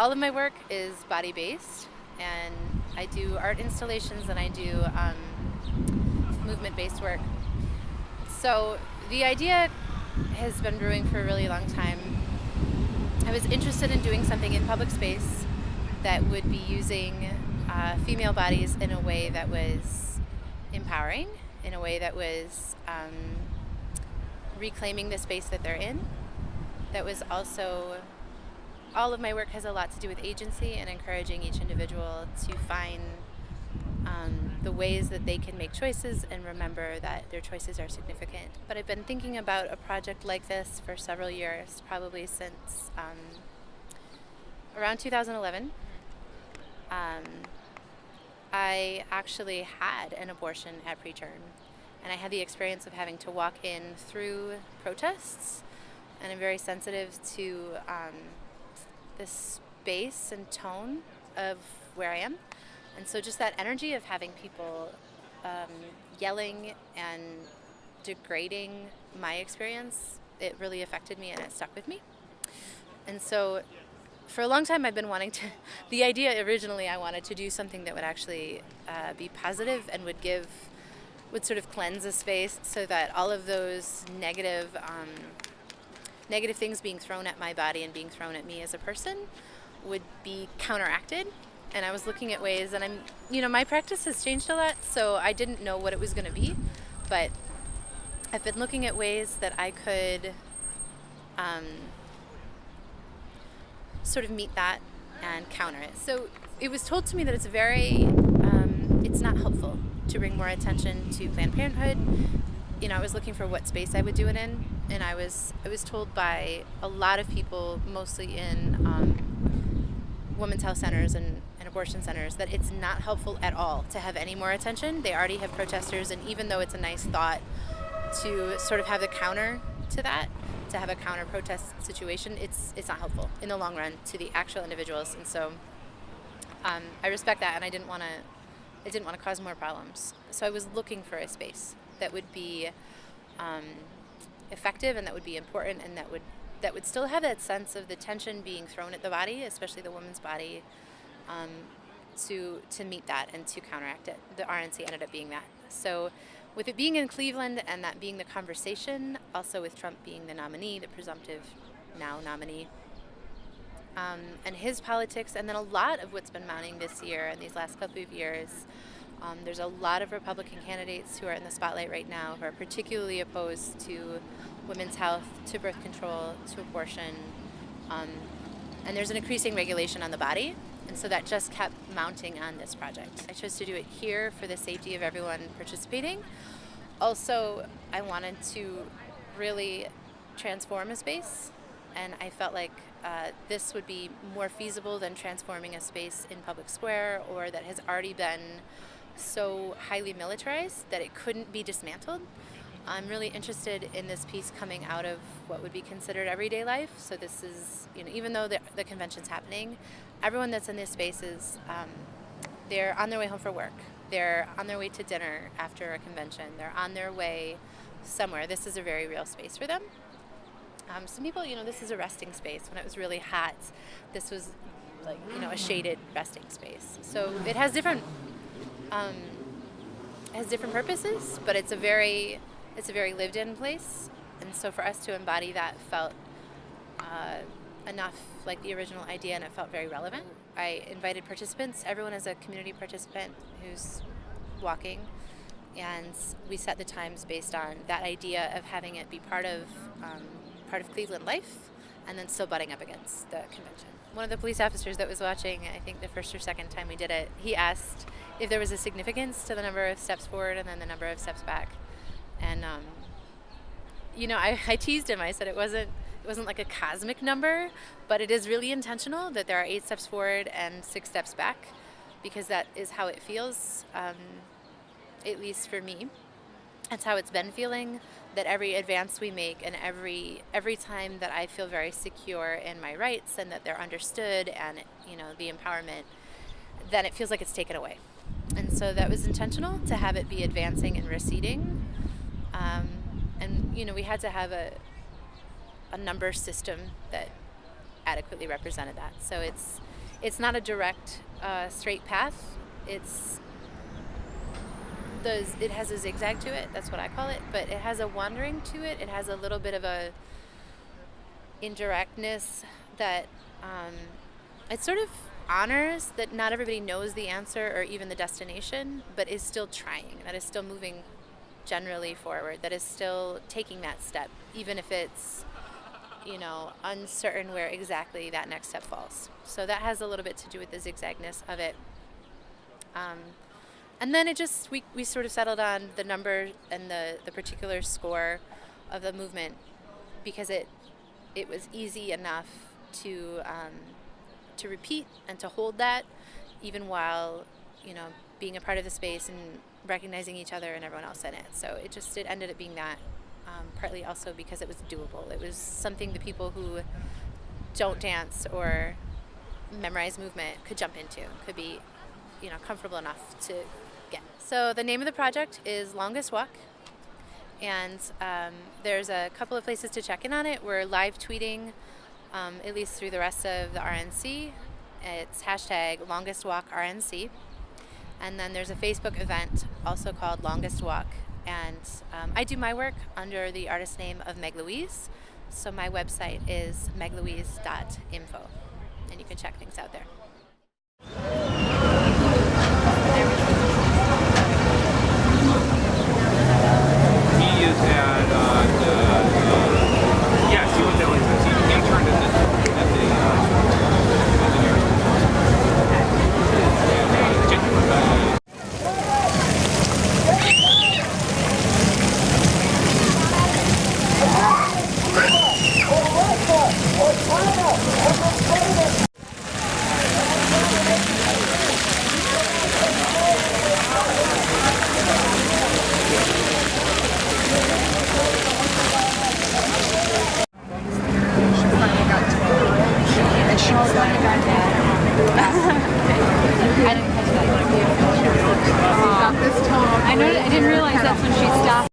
all of my work is body-based, and I do art installations and I do movement-based work. So the idea has been brewing for a really long time. I was interested in doing something in public space that would be using female bodies in a way that was empowering, in a way that was reclaiming the space that they're in. That was also, all of my work has a lot to do with agency and encouraging each individual to find the ways that they can make choices and remember that their choices are significant. But I've been thinking about a project like this for several years, probably since around 2011. I actually had an abortion at preterm, and I had the experience of having to walk in through protests, and I'm very sensitive to the space and tone of where I am. And so just that energy of having people yelling and degrading my experience, it really affected me and it stuck with me. And so for a long time I've been wanting to, the idea originally I wanted to do something that would actually be positive and would sort of cleanse a space so that all of those negative things being thrown at my body and being thrown at me as a person would be counteracted. And I was looking at ways, and my practice has changed a lot, so I didn't know what it was going to be, but I've been looking at ways that I could sort of meet that and counter it. So it was told to me that it's not helpful to bring more attention to Planned Parenthood. I was looking for what space I would do it in, and I was told by a lot of people, mostly in women's health centers and abortion centers, that it's not helpful at all to have any more attention. They already have protesters, and even though it's a nice thought to sort of have the counter to that, to have a counter protest situation, it's not helpful in the long run to the actual individuals. And so I respect that, and I didn't want to cause more problems. So I was looking for a space that would be effective and that would be important and that would still have that sense of the tension being thrown at the body, especially the woman's body, to meet that and to counteract it. The RNC ended up being that. So with it being in Cleveland and that being the conversation, also with Trump being the nominee, the presumptive now nominee, and his politics, and then a lot of what's been mounting this year and these last couple of years, there's a lot of Republican candidates who are in the spotlight right now who are particularly opposed to women's health, to birth control, to abortion, and there's an increasing regulation on the body, and so that just kept mounting on this project. I chose to do it here for the safety of everyone participating. Also, I wanted to really transform a space, and I felt like this would be more feasible than transforming a space in public square or that has already been so highly militarized that it couldn't be dismantled. I'm really interested in this piece coming out of what would be considered everyday life. So this is, even though the convention's happening, everyone that's in these spaces, they're on their way home for work. They're on their way to dinner after a convention. They're on their way somewhere. This is a very real space for them. Some people, this is a resting space. When it was really hot, this was like, a shaded resting space. So it has different purposes, but it's a very lived-in place. And so for us to embody that felt enough like the original idea, and it felt very relevant. I invited participants. Everyone is a community participant who's walking, and we set the times based on that idea of having it be part of Cleveland life, and then still butting up against the convention. One of the police officers that was watching, I think the first or second time we did it, he asked if there was a significance to the number of steps forward and then the number of steps back. And I teased him. I said it wasn't like a cosmic number, but it is really intentional that there are 8 steps forward and 6 steps back, because that is how it feels, at least for me. That's how it's been feeling, that every advance we make and every time that I feel very secure in my rights and that they're understood and, the empowerment, then it feels like it's taken away. And so that was intentional, to have it be advancing and receding. And, we had to have a number system that adequately represented that. So It's not a direct, straight path. It has a zigzag to it. That's what I call it. But it has a wandering to it. It has a little bit of a indirectness that it sort of honors that not everybody knows the answer or even the destination, but is still trying. That is still moving generally forward. That is still taking that step, even if it's uncertain where exactly that next step falls. So that has a little bit to do with the zigzagness of it. And then we sort of settled on the number and the particular score of the movement because it was easy enough to repeat and to hold that even while being a part of the space and recognizing each other and everyone else in it. So it ended up being that. Partly also because it was doable. It was something the people who don't dance or memorize movement could jump into, could be, comfortable enough to get. So the name of the project is Longest Walk, and there's a couple of places to check in on it. We're live tweeting, at least through the rest of the RNC. It's hashtag Longest Walk RNC. And then there's a Facebook event also called Longest Walk. And I do my work under the artist name of Meg Louise. So my website is meglouise.info. And you can check things out there. He is at yes, he was at he interned at I didn't realize that's when she stopped.